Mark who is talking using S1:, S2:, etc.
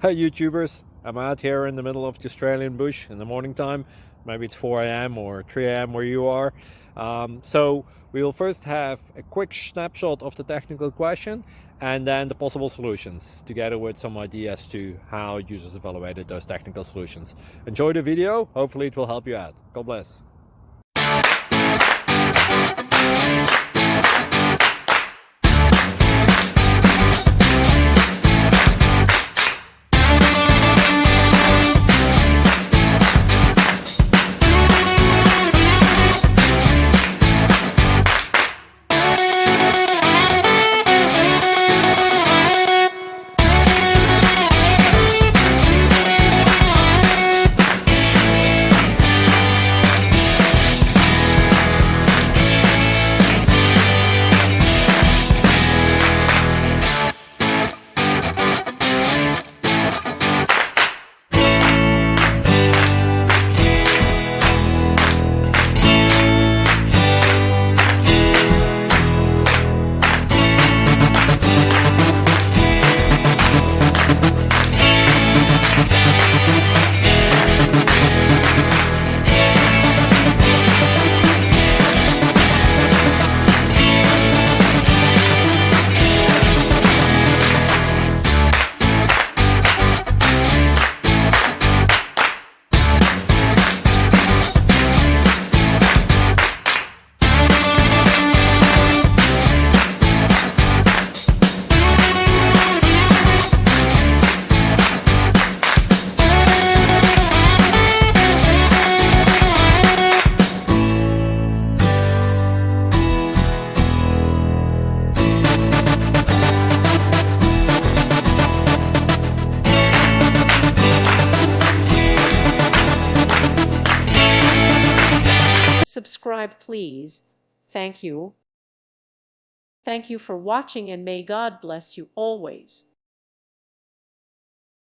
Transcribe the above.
S1: Hey YouTubers, I'm out here in the middle of the Australian bush in the morning time. Maybe it's 4 a.m. or 3 a.m. where you are. So we will first have a quick snapshot of the technical question and then the possible solutions, together with some ideas to how users evaluated those technical solutions. Enjoy the video, hopefully it will help you out. God bless.
S2: Subscribe, please. Thank you. Thank you for watching, and may God bless you always.